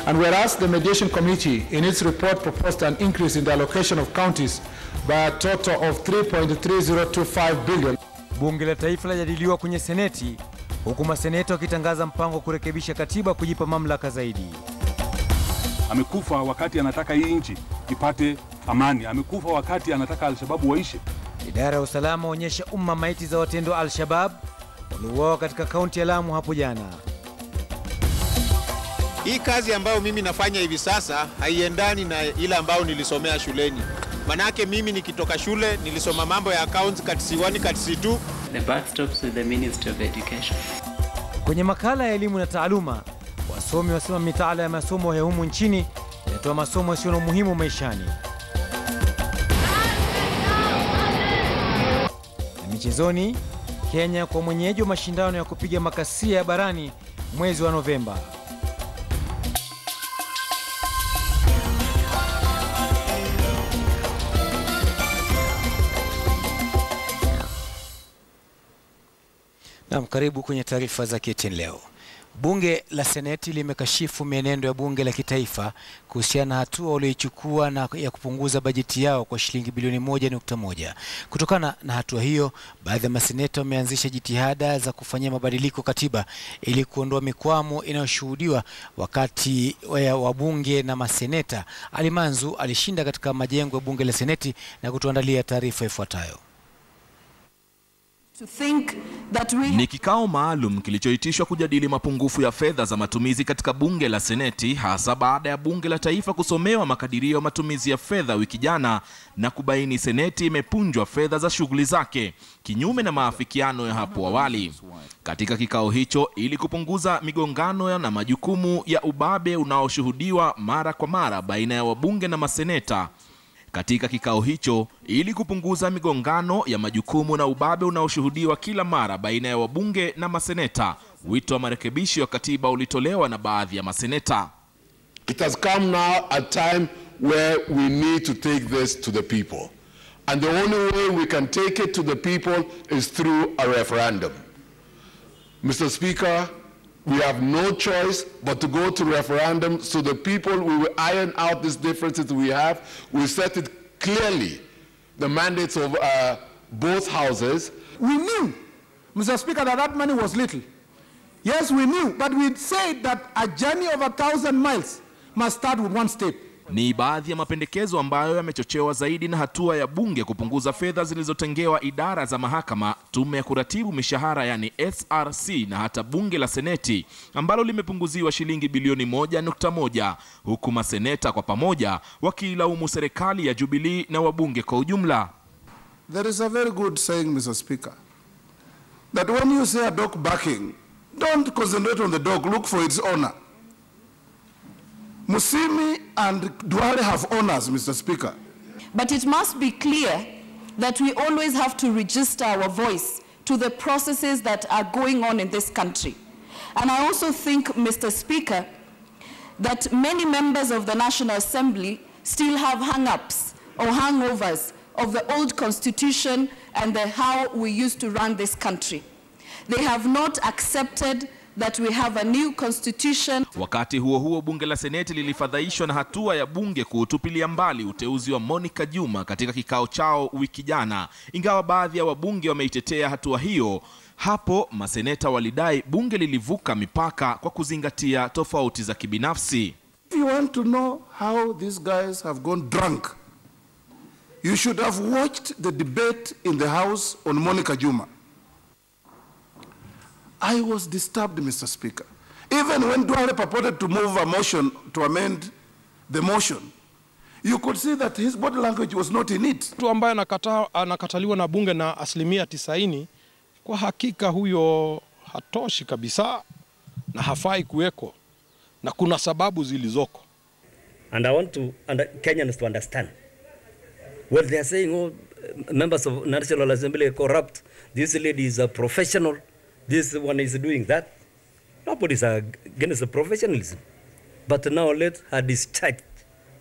And whereas the Mediation Committee in its report proposed an increase in the allocation of counties by a total of 3.3025 billion. Bunge la Taifa lajadiliwa kwenye Seneti, huku maseneta wakitangaza mpango kurekebisha katiba kujipa mamlaka zaidi. Amekufa wakati anataka hii nchi ipate amani. Amekufa wakati anataka Al-Shabaab waishi. Idara ya usalama onyesha umma maiti za watendo wa Al-Shabaab waliouawa katika kaunti ya Lamu hapo jana. Hii kazi ambayo mimi nafanya hivi sasa haiendani na ile ambayo nilisomea shuleni. Manake mimi nikitoka shule nilisoma mambo ya accounts kati 1 kati 2. The buck stops with the Ministry of Education. Kwenye makala ya elimu na taaluma, wasomi wasema mitaala ya masomo ya humu nchini inatoa masomo yasiyo na umuhimu maishani. Na michezoni, Kenya kwa mwenyeji wa mashindano ya kupiga makasia ya barani mwezi wa Novemba. Naam, karibu kwenye taarifa za KTN leo. Bunge la Seneti limekashifu mienendo ya bunge la kitaifa kuhusiana na hatua walioichukua na ya kupunguza bajeti yao kwa shilingi bilioni 1.1. Kutokana na hatua hiyo, baadhi ya maseneta wameanzisha jitihada za kufanyia mabadiliko katiba ili kuondoa mikwamo inayoshuhudiwa wakati wa bunge na maseneta. Alimanzu alishinda katika majengo ya bunge la Seneti na kutuandalia taarifa ifuatayo. Ni kikao maalum kilichoitishwa kujadili mapungufu ya fedha za matumizi katika bunge la Seneti, hasa baada ya bunge la taifa kusomewa makadirio ya matumizi ya fedha wiki jana na kubaini Seneti imepunjwa fedha za shughuli zake kinyume na maafikiano ya hapo awali. Katika kikao hicho, ili kupunguza migongano na majukumu ya ubabe unaoshuhudiwa mara kwa mara baina ya wabunge na maseneta, katika kikao hicho, ili kupunguza migongano ya majukumu na ubabe unaoshuhudiwa kila mara baina ya wabunge na maseneta, wito wa marekebisho ya katiba ulitolewa na baadhi ya maseneta. It has come now a time where we need to take this to the people. And the only way we can take it to the people is through a referendum. Mr. Speaker, we have no choice but to go to referendum so the people, we will iron out these differences we have. We set it clearly, the mandates of both houses. We knew, Mr. Speaker, that money was little. Yes, we knew, but we said that a journey of 1,000 miles must start with one step. Ni baadhi ya mapendekezo ambayo yamechochewa zaidi na hatua ya bunge kupunguza fedha zilizotengewa idara za mahakama, tume ya kuratibu mishahara yani SRC, na hata bunge la Seneti ambalo limepunguziwa shilingi bilioni 1.1, huku maseneta kwa pamoja wakilaumu serikali ya Jubilee na wabunge kwa ujumla. There is a very good saying, Mr. Speaker, that when you say a dog barking, don't concentrate on the dog, look for its owner. Musimi and Duale have owners, Mr. Speaker. But it must be clear that we always have to register our voice to the processes that are going on in this country. And I also think, Mr. Speaker, that many members of the National Assembly still have hang-ups or hangovers of the old constitution and how we used to run this country. They have not accepted that we have a new constitution. Wakati huo huo, bunge la Seneti lilifadhaishwa na hatua ya bunge kuutupilia mbali uteuzi wa Monica Juma katika kikao chao wiki jana. Ingawa baadhi ya wabunge wameitetea hatua hiyo, hapo maseneta walidai bunge lilivuka mipaka kwa kuzingatia tofauti za kibinafsi. If you want to know how these guys have gone drunk, you should have watched the debate in the House on Monica Juma. I was disturbed, Mr. Speaker. Even when Duale purported to move a motion to amend the motion, you could see that his body language was not in it. Mtu ambaye anakataliwa na bunge na 90%, kwa hakika huyo hatoshi kabisa na hafai kuweko, na kuna sababu zilizoko. And I want Kenyans to understand what they are saying. All members of National Assembly are corrupt. This lady is a professional. This one is doing that. Nobody is against the professionalism. But now let her discharge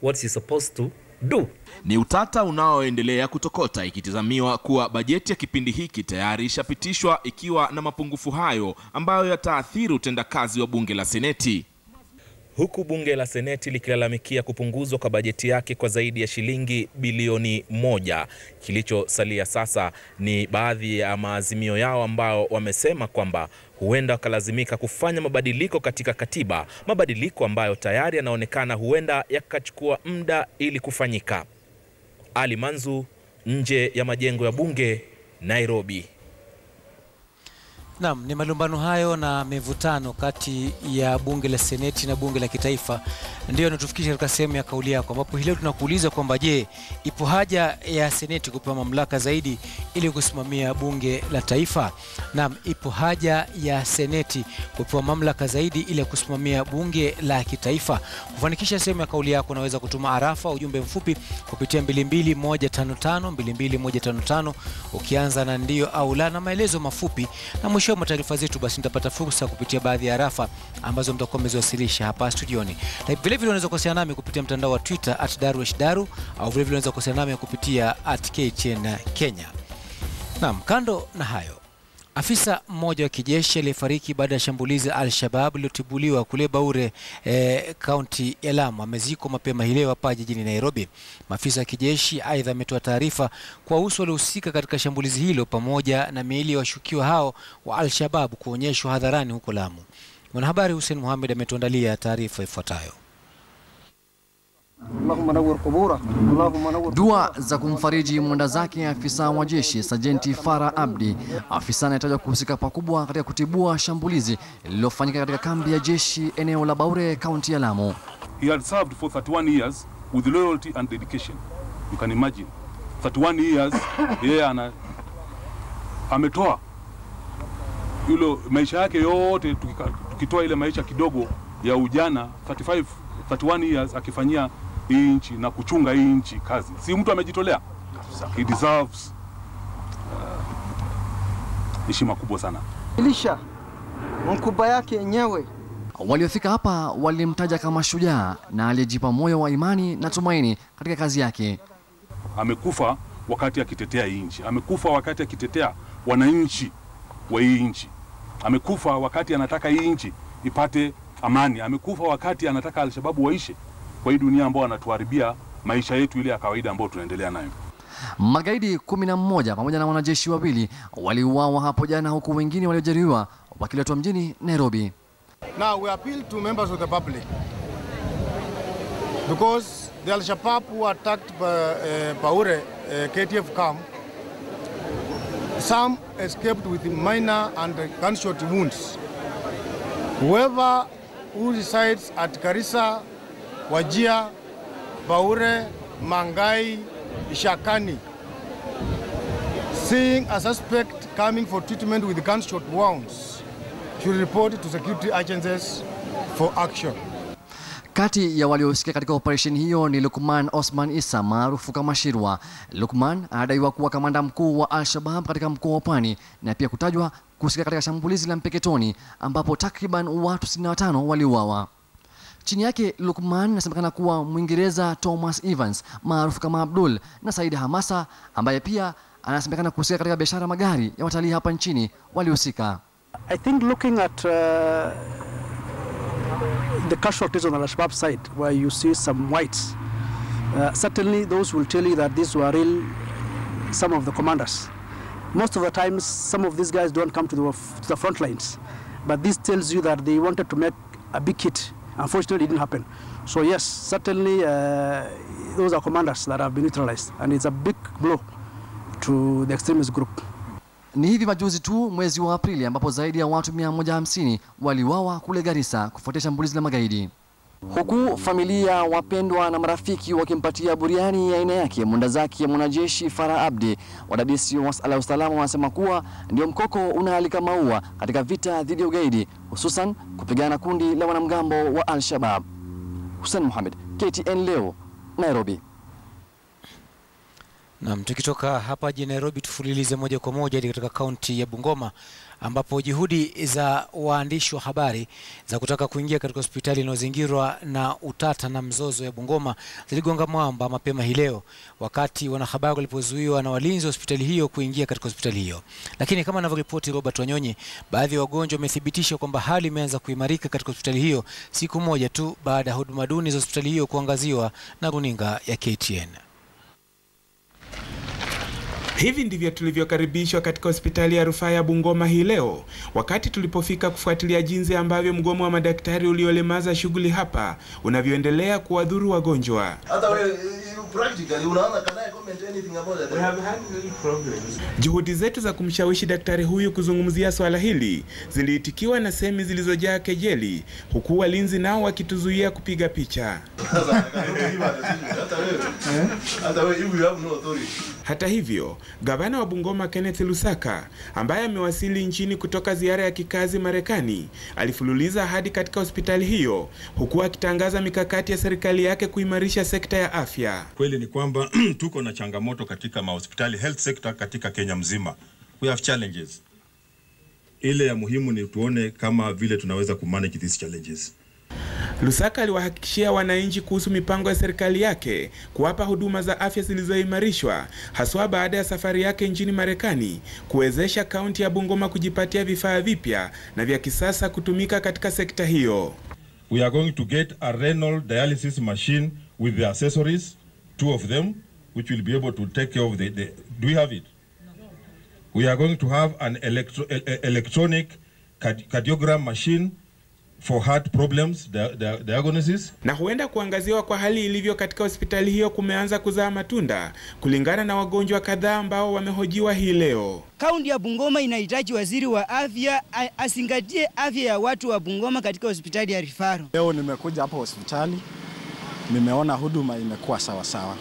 what she's supposed to do. Ni utata unaoendelea kutokota, ikitazamiwa kuwa bajeti ya kipindi hiki tayari ishapitishwa ikiwa na mapungufu hayo ambayo yataathiri utendakazi wa bunge la Seneti. huku bunge la Seneti likilalamikia kupunguzwa kwa bajeti yake kwa zaidi ya shilingi bilioni 1. Kilichosalia sasa ni baadhi ya maazimio yao ambao wamesema kwamba huenda wakalazimika kufanya mabadiliko katika katiba, mabadiliko ambayo tayari yanaonekana huenda yakachukua muda ili kufanyika. Ali Manzu, nje ya majengo ya bunge, Nairobi. Naam, ni malumbano hayo na mivutano kati ya bunge la Seneti na bunge la kitaifa ndio yanatufikisha katika sehemu ya kauli yako, ambapo leo tunakuuliza kwamba je, ipo haja ya Seneti kupewa mamlaka zaidi ili kusimamia bunge la taifa? Naam, ipo haja ya Seneti kupewa mamlaka zaidi ili kusimamia bunge la kitaifa. Kufanikisha sehemu ya kauli yako, unaweza kutuma arafa ujumbe mfupi kupitia 22155 22155 ukianza na ndio au la na maelezo mafupi, na mwisho wa taarifa zetu basi mtapata fursa kupitia baadhi ya arafa ambazo mtakuwa mmeziwasilisha hapa studioni. Na vile vile unaweza kuwasiliana nami kupitia mtandao wa Twitter @darueshdaru au vile vile unaweza kuwasiliana nami kupitia @KTN Kenya. Naam, kando na hayo, afisa mmoja wa kijeshi aliyefariki baada ya shambulizi Al-Shabaab lilotibuliwa kule Baure, kaunti ya Lamu, amezikwa mapema hii leo hapa jijini Nairobi. Maafisa wa kijeshi aidha ametoa taarifa kwa uso waliohusika katika shambulizi hilo pamoja na miili ya washukiwa hao wa Al-Shabaab kuonyeshwa hadharani huko Lamu. Mwanahabari Hussein Mohamed ametuandalia taarifa ifuatayo. Dua za kumfariji mwenda zake afisa wa jeshi Sajenti Farah Abdi, afisa anayetajwa kuhusika pakubwa katika kutibua shambulizi lililofanyika katika kambi ya jeshi eneo la Baure, kaunti ya Lamu. He had served for 31 years with loyalty and dedication. You can imagine. 31 years yeye ametoa hilo maisha yake yote, tukitoa ile maisha kidogo ya ujana, 31 years akifanyia hii nchi na kuchunga hii nchi kazi. Si mtu amejitolea. He deserves heshima kubwa sana. Ilisha mkubwa yake yenyewe. Waliofika hapa walimtaja kama shujaa na aliyejipa moyo wa imani na tumaini katika kazi yake. Amekufa wakati akitetea hii nchi. Amekufa wakati akitetea wananchi wa hii nchi. Amekufa wakati anataka hii nchi ipate amani. Amekufa wakati anataka Al-Shabaab waishe kwa hii dunia ambao wanatuharibia maisha yetu ile ya kawaida ambayo tunaendelea nayo. Magaidi 11 pamoja na wanajeshi 2 waliuawa hapo jana, huku wengine waliojeruhiwa wakiletwa mjini Nairobi. Now we appeal to members of the public because the Al-Shabaab who attacked Baure KTF camp, some escaped with minor and gunshot wounds. Whoever who resides at Garissa, Wajir, Baure, Mangai, Ishakani, seeing a suspect coming for treatment with gunshot wounds, should report to security agencies for action. Kati ya waliohusika katika operation hiyo ni Lukman Osman Isa maarufu kama Shirwa. Lukman anadaiwa kuwa kamanda mkuu wa Al-Shabaab katika mkoa wa Pwani na pia kutajwa kuhusika katika shambulizi la Mpeketoni ambapo takriban watu 65 waliuawa. Chini yake Lukman anasemekana kuwa Mwingereza Thomas Evans maarufu kama Abdul na Said Hamasa ambaye pia anasemekana kuhusika katika biashara magari ya watalii hapa nchini walihusika. I think looking at the casualties on the Al-Shabaab side, where you see some whites, certainly those will tell you that these were some of the commanders. Most of the times, some of these guys don't come to the front lines, but this tells you that they wanted to make a big hit. Unfortunately, it didn't happen. So yes, certainly those are commanders that have been neutralized, and it's a big blow to the extremist group. Ni hivi majuzi tu mwezi wa Aprili ambapo zaidi ya watu 150 waliuawa kule Garissa kufuatia shambulizi la magaidi. Huku familia, wapendwa na marafiki wakimpatia buriani ya aina yake mwenda zake mwanajeshi Farah Abdi, wadadisi wa masuala ya usalama wanasema kuwa ndio mkoko unaalika maua katika vita dhidi ya ugaidi, hususan kupigana kundi la wanamgambo wa Al-Shabaab. Hussein Mohamed, KTN leo, Nairobi. Naam, tukitoka hapa jijini Nairobi tufulilize moja kwa moja katika kaunti ya Bungoma ambapo juhudi za waandishi wa habari za kutaka kuingia katika hospitali inayozingirwa na utata na mzozo ya Bungoma ziligonga mwamba mapema hii leo wakati wanahabari walipozuiwa na walinzi wa hospitali hiyo kuingia katika hospitali hiyo. Lakini kama anavyoripoti Robert Wanyonyi, baadhi ya wagonjwa wamethibitisha kwamba hali imeanza kuimarika katika hospitali hiyo siku moja tu baada ya huduma duni za hospitali hiyo kuangaziwa na runinga ya KTN. Hivi ndivyo tulivyokaribishwa katika hospitali ya rufaa ya Bungoma hii leo wakati tulipofika kufuatilia jinsi ambavyo mgomo wa madaktari uliolemaza shughuli hapa unavyoendelea kuwadhuru wagonjwa. Hata wewe practically unaona kana comment anything about that? We have had really problems. Juhudi zetu za kumshawishi daktari huyu kuzungumzia swala hili ziliitikiwa na semi zilizojaa kejeli, huku walinzi nao wakituzuia kupiga picha. Hata hivyo, gavana wa Bungoma Kenneth Lusaka, ambaye amewasili nchini kutoka ziara ya kikazi Marekani, alifululiza hadi katika hospitali hiyo huku akitangaza mikakati ya serikali yake kuimarisha sekta ya afya. Kweli ni kwamba tuko na changamoto katika mahospitali health sector katika Kenya mzima. We have challenges. Ile ya muhimu ni tuone kama vile tunaweza kumanage these challenges. Lusaka aliwahakikishia wananchi kuhusu mipango ya serikali yake kuwapa huduma za afya zilizoimarishwa haswa baada ya safari yake nchini Marekani kuwezesha kaunti ya Bungoma kujipatia vifaa vipya na vya kisasa kutumika katika sekta hiyo. We are going to get a renal dialysis machine with the accessories, 2 of them, which will be able to take care of the do we have it? No. We are going to have an electronic cardiogram machine for heart problems, diagnosis. Na huenda kuangaziwa kwa hali ilivyo katika hospitali hiyo kumeanza kuzaa matunda kulingana na wagonjwa kadhaa ambao wamehojiwa hii leo. Kaunti ya Bungoma inahitaji waziri wa afya azingatie afya ya watu wa Bungoma katika hospitali ya Rifaro. Leo nimekuja hapa hospitali, nimeona huduma imekuwa sawa sawa.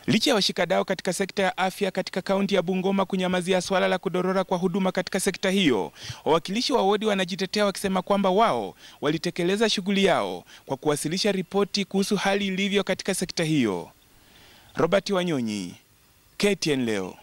Licha ya washikadau katika sekta ya afya katika kaunti ya Bungoma kunyamazia swala la kudorora kwa huduma katika sekta hiyo, wawakilishi wa wodi wanajitetea wakisema kwamba wao walitekeleza shughuli yao kwa kuwasilisha ripoti kuhusu hali ilivyo katika sekta hiyo. Robert Wanyonyi, KTN leo.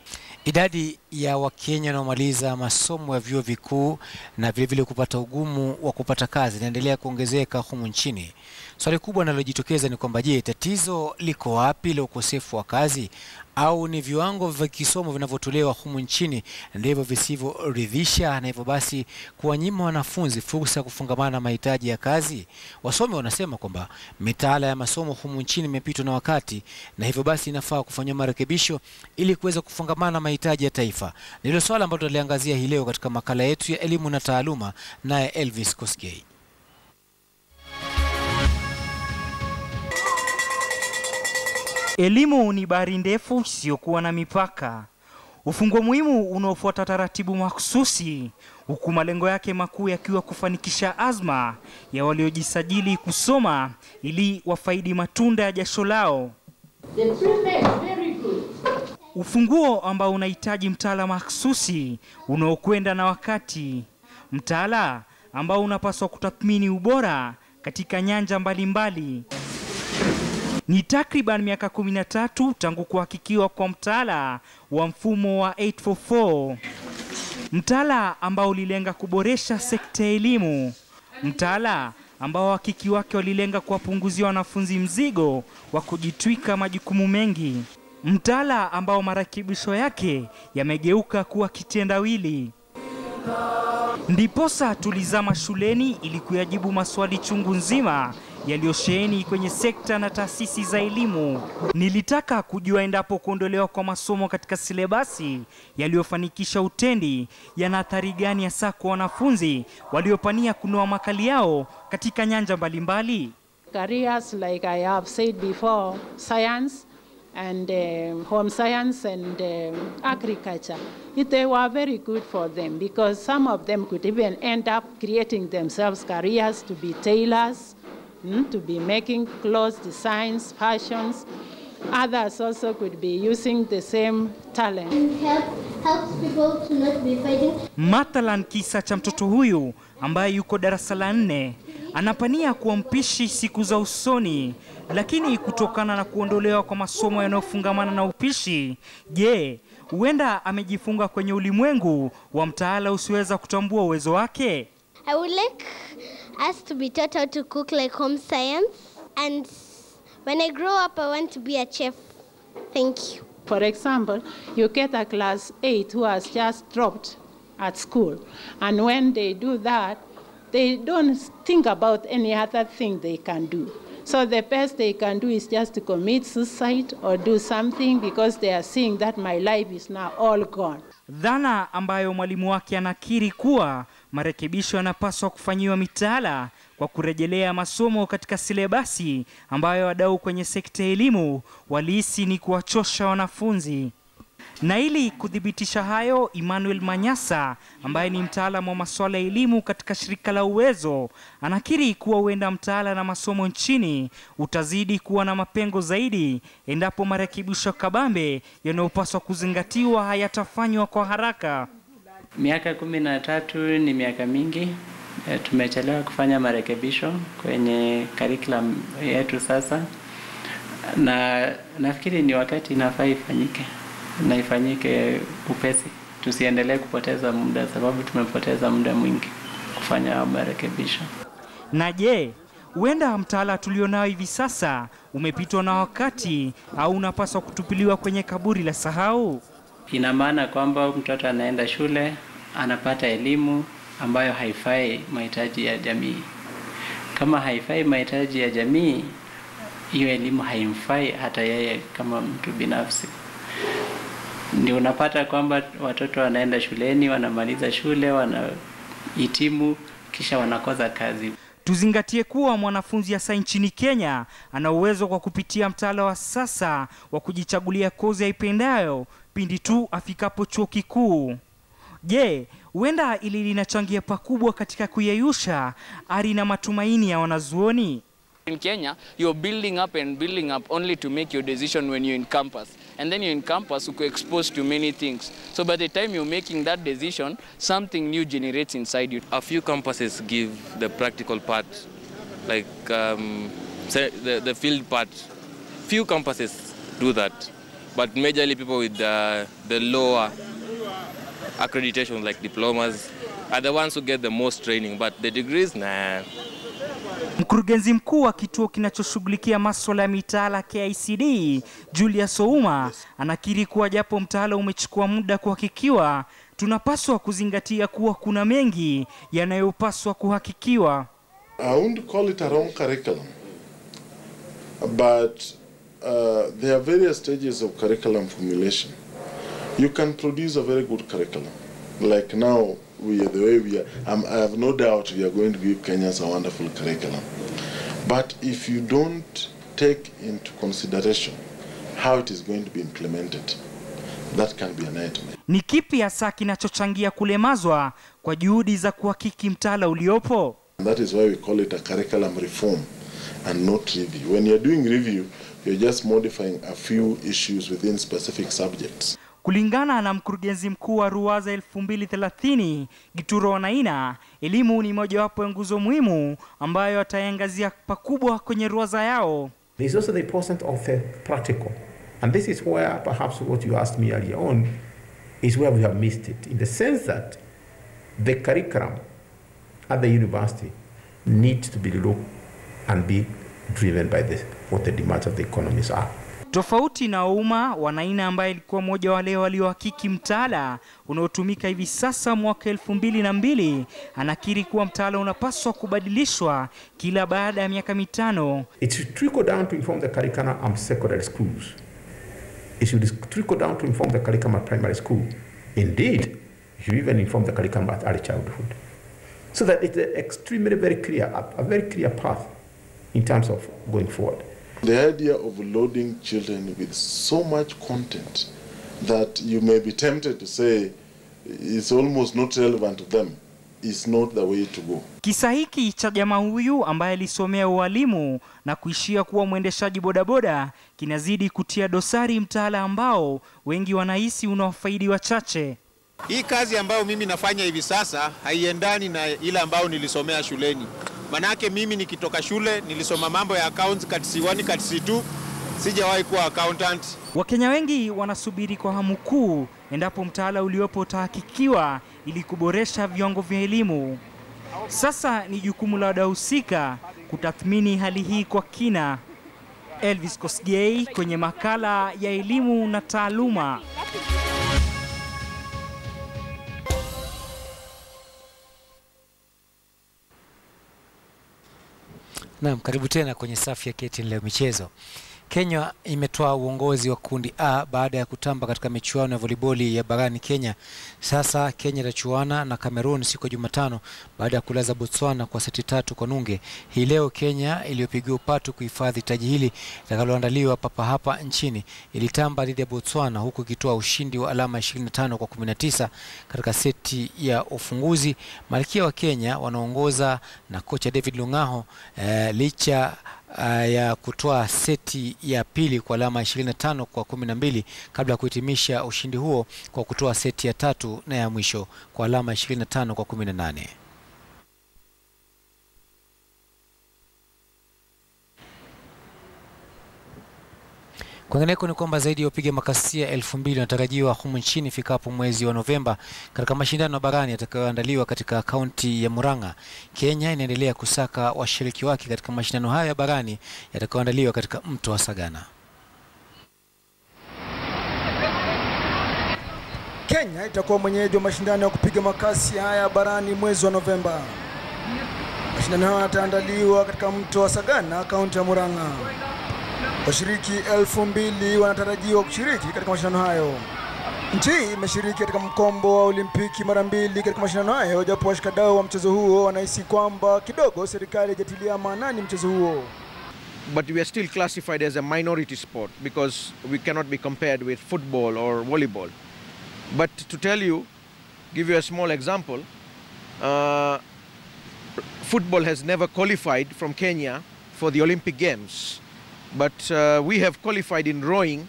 Idadi ya Wakenya wanaomaliza masomo ya vyuo vikuu na vile kupata ugumu wa kupata kazi inaendelea kuongezeka humu nchini. Swali kubwa linalojitokeza ni kwamba je, tatizo liko wapi la ukosefu wa kazi au ni viwango vya kisomo vinavyotolewa humu nchini ndivyo visivyoridhisha na hivyo basi kuwanyima wanafunzi fursa ya kufungamana na mahitaji ya kazi? Wasomi wanasema kwamba mitaala ya masomo humu nchini imepitwa na wakati na hivyo basi inafaa kufanywa marekebisho ili kuweza kufungamana na mahitaji ya taifa. Ndilo swala ambalo tuliangazia hii leo katika makala yetu ya elimu na taaluma naye Elvis Kosgei. Elimu ni bahari ndefu isiyokuwa na mipaka. Ufunguo muhimu unaofuata taratibu mahsusi, huku malengo yake makuu yakiwa kufanikisha azma ya waliojisajili kusoma ili wafaidi matunda ya jasho lao. Ufunguo ambao unahitaji mtaala mahsusi unaokwenda na wakati. Mtaala ambao unapaswa kutathmini ubora katika nyanja mbalimbali. Ni takriban miaka 13 tangu kuhakikiwa kwa mtaala wa mfumo wa 844. Mtaala ambao ulilenga kuboresha sekta ya elimu. Mtaala ambao wahakiki wake walilenga kuwapunguzia wanafunzi mzigo wa kujitwika majukumu mengi. Mtaala ambao marekebisho yake yamegeuka kuwa kitendawili. Ndiposa tulizama shuleni ili kuyajibu maswali chungu nzima yaliyosheheni kwenye sekta na taasisi za elimu. Nilitaka kujua endapo kuondolewa kwa masomo katika silabasi yaliyofanikisha utendi yana athari gani hasa kwa wanafunzi waliopania kunoa makali yao katika nyanja mbalimbali. Careers like I have said before, science and home science and agriculture, they were very good for them because some of them could even end up creating themselves careers to be tailors, to be making clothes designs, fashions. Others also could be using the same talent. Helps people to not be fighting. Mathalan kisa cha mtoto huyu ambaye yuko darasa la 4 Anapania kuwa mpishi siku za usoni, lakini kutokana na kuondolewa kwa masomo yanayofungamana na upishi, je, huenda amejifunga kwenye ulimwengu wa mtaala usiweza kutambua uwezo wake? I would like us to be taught how to cook like home science, and when I grow up I want to be a chef. Thank you. For example, you get a class 8 who has just dropped at school, and when they do that, they don't think about any other thing they can do. So the best they can do is just to commit suicide or do something because they are seeing that my life is now all gone. Dhana ambayo mwalimu wake anakiri kuwa marekebisho yanapaswa kufanyiwa mitaala kwa kurejelea masomo katika silebasi ambayo wadau kwenye sekta ya elimu walihisi ni kuwachosha wanafunzi. Na ili kudhibitisha hayo, Emmanuel Manyasa ambaye ni mtaalamu wa masuala ya elimu katika shirika la Uwezo anakiri kuwa huenda mtaala na masomo nchini utazidi kuwa na mapengo zaidi endapo marekebisho kabambe yanayopaswa kuzingatiwa hayatafanywa kwa haraka. Miaka 13 ni miaka mingi. Tumechelewa kufanya marekebisho kwenye curriculum yetu sasa, na nafikiri ni wakati inafaa ifanyike na ifanyike upesi. Tusiendelee kupoteza muda, sababu tumepoteza muda mwingi kufanya marekebisho. Na je, huenda mtaala tulionao hivi sasa umepitwa na wakati au unapaswa kutupiliwa kwenye kaburi la sahau? Ina maana kwamba mtoto anaenda shule, anapata elimu ambayo haifai mahitaji ya jamii. Kama haifai mahitaji ya jamii, hiyo elimu haimfai hata yeye kama mtu binafsi. Ndio unapata kwamba watoto wanaenda shuleni, wanamaliza shule, wanahitimu, kisha wanakosa kazi. Tuzingatie kuwa mwanafunzi hasa nchini Kenya ana uwezo kwa kupitia mtaala wa sasa wa kujichagulia kozi aipendayo pindi tu afikapo chuo kikuu. Je, huenda ili linachangia pakubwa katika kuyeyusha ari na matumaini ya wanazuoni? In Kenya, you're building up only to make your decision when you're in campus. And then you're in campus, you're exposed to many things. So by the time you're making that decision, something new generates inside you. A few campuses give the practical part, like the field part. Few campuses do that. But majorly people with the lower accreditation, like diplomas, are the ones who get the most training. But the degrees, nah. Mkurugenzi mkuu wa kituo kinachoshughulikia masuala ya mitaala KICD, Julius Ouma, anakiri kuwa japo mtaala umechukua muda kuhakikiwa, tunapaswa kuzingatia kuwa kuna mengi yanayopaswa kuhakikiwa. I won't call it a wrong curriculum, but there are various stages of curriculum formulation. You can produce a very good curriculum. Like now, the way we are, I have no doubt we are going to give Kenyans a wonderful curriculum. But if you don't take into consideration how it is going to be implemented, that can be a nightmare. Ni kipi hasa kinachochangia kulemazwa kwa juhudi za kuhakiki mtaala uliopo? And that is why we call it a curriculum reform and not review. When you're doing review, you're just modifying a few issues within specific subjects. Kulingana na mkurugenzi mkuu wa Ruwaza 2030, Gituro Wanaina, elimu ni mojawapo ya nguzo muhimu ambayo ataiangazia pakubwa kwenye Ruwaza yao. There is also the importance of the practical. And this is where perhaps what you asked me earlier on is where we have missed it, in the sense that the curriculum at the university needs to be looked and be driven by what the demands of the economies are. Tofauti na Ouma, Wanaina ambaye alikuwa mmoja wale waliohakiki mtaala unaotumika hivi sasa mwaka 2002, anakiri kuwa mtaala unapaswa kubadilishwa kila baada ya miaka 5. It should trickle down to inform the curriculum of secondary schools. It should trickle down to inform the curriculum of primary school. Indeed, it should even inform the curriculum of early childhood. So that it's extremely very clear, a very clear path in terms of going forward. The idea of loading children with so much content that you may be tempted to say it's almost not relevant to them is not the way to go. Kisa hiki cha jamaa huyu ambaye alisomea ualimu na kuishia kuwa mwendeshaji bodaboda kinazidi kutia dosari mtaala ambao wengi wanahisi unawafaidi wachache. Hii kazi ambayo mimi nafanya hivi sasa haiendani na ile ambayo nilisomea shuleni. Manake mimi nikitoka shule nilisoma mambo ya accounts katisi 1 katisi 2, sijawahi kuwa accountant. Wakenya wengi wanasubiri kwa hamu kuu endapo mtaala uliopo utahakikiwa ili kuboresha viwango vya elimu. Sasa ni jukumu la wadau husika kutathmini hali hii kwa kina. Elvis Kosgei kwenye makala ya elimu na taaluma. Naam, karibu tena kwenye safu ya KTN leo michezo. Kenya imetoa uongozi wa kundi A baada ya kutamba katika michuano ya voliboli ya barani Kenya. Sasa Kenya itachuana na Cameroon siku ya Jumatano baada ya kulaza Botswana kwa seti 3-0. Hii leo Kenya iliyopigiwa upatu kuhifadhi taji hili litakaloandaliwa papa hapa nchini ilitamba dhidi ya Botswana huku ikitoa ushindi wa alama 25-19 katika seti ya ufunguzi. Malkia wa Kenya wanaongoza na kocha David Lungaho licha ya kutoa seti ya pili kwa alama 25-12 kabla ya kuhitimisha ushindi huo kwa kutoa seti ya tatu na ya mwisho kwa alama 25-18. Kwingineko ni kwamba zaidi ya wapiga makasia 2000 wanatarajiwa humu nchini ifikapo mwezi wa Novemba katika mashindano barani yatakayoandaliwa katika kaunti ya Murang'a. Kenya inaendelea kusaka washiriki wake katika mashindano haya barani yatakayoandaliwa katika mto wa Sagana. Kenya itakuwa mwenyeji wa mashindano ya kupiga makasia haya barani mwezi wa Novemba. Mashindano haya yataandaliwa katika mto wa Sagana, kaunti ya Murang'a. Washiriki 2000 wanatarajiwa kushiriki katika mashindano hayo. Nchi imeshiriki katika mkombo wa Olimpiki mara 2 katika mashindano hayo, japo washikadau wa mchezo huo wanahisi kwamba kidogo serikali haijatilia maanani mchezo huo. But we are still classified as a minority sport because we cannot be compared with football or volleyball. But to tell you, give you a small example, football has never qualified from Kenya for the Olympic Games. But we have qualified in rowing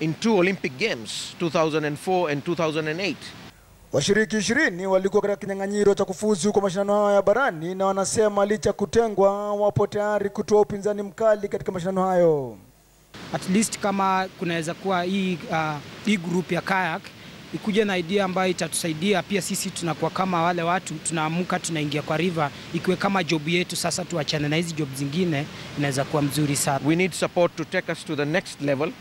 in 2 Olympic Games, 2004 and 2008. Washiriki 20 walikuwa katika kinyang'anyiro cha kufuzu kwa mashindano haya barani na wanasema licha kutengwa wapo tayari kutoa upinzani mkali katika mashindano hayo. At least kama kunaweza kuwa hii group ya kayak ikuja na idea ambayo itatusaidia pia sisi tunakuwa kama wale watu tunaamuka tunaingia kwa river ikiwe kama job yetu sasa tuachane na hizi job zingine inaweza kuwa mzuri sana. We need support to take us to the next level,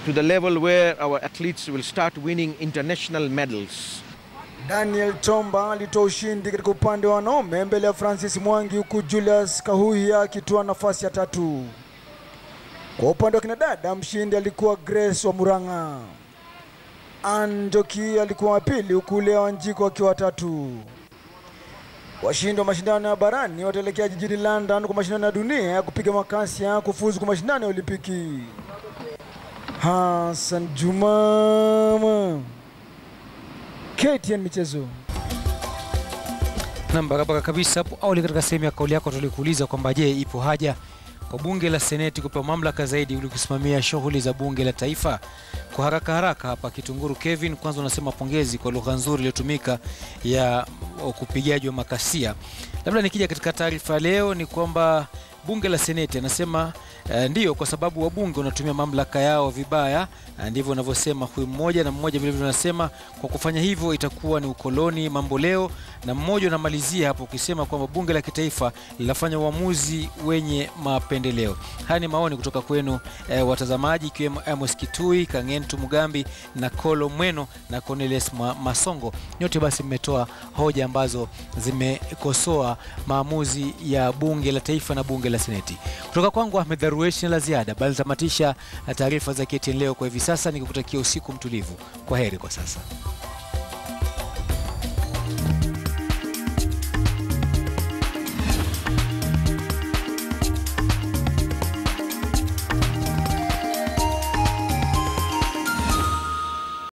to the level where our athletes will start winning international medals. Daniel Chomba alitoa ushindi katika upande wa wanaume mbele ya Francis Mwangi huku Julius Kahuya akitoa nafasi ya 3. Kwa upande wa kinadada mshindi alikuwa Grace wa Murang'a. Anjoki alikuwa wa pili huku Lea Wanjiko akiwa wa 3. Washindi wa mashindano ya barani wataelekea jijini London kwa mashindano ya dunia ya kupiga makasia kufuzu kwa mashindano ya Olimpiki. Hassan Juma, KTN michezo. Na barabara kabisa. Hapo awali katika sehemu ya kauli yako tulikuuliza kwamba je, ipo haja kwa bunge la seneti kupewa mamlaka zaidi ili kusimamia shughuli za bunge la taifa? Kwa haraka hapa Kitunguru Kevin kwanza unasema pongezi kwa lugha nzuri iliyotumika ya kupigaji wa makasia. Labda nikija katika taarifa leo ni kwamba bunge la seneti anasema ndio kwa sababu wabunge wanatumia mamlaka yao vibaya, ndivyo wanavyosema huyu mmoja, na mmoja vile vile anasema kwa kufanya hivyo itakuwa ni ukoloni mambo leo, na mmoja anamalizia hapo ukisema kwamba bunge la kitaifa linafanya uamuzi wenye mapendeleo. Haya ni maoni kutoka kwenu watazamaji, ikiwemo Amos Kitui, Kangentu Mugambi na Kolo Mweno na Cornelius Masongo. Nyote basi mmetoa hoja ambazo zimekosoa maamuzi ya bunge la taifa na bunge la seneti. Kutoka kwangu Ahmed Daruesh la ziada, bali tamatisha taarifa za KTN leo kwa hivi sasa, nikikutakia usiku mtulivu. Kwa heri kwa sasa.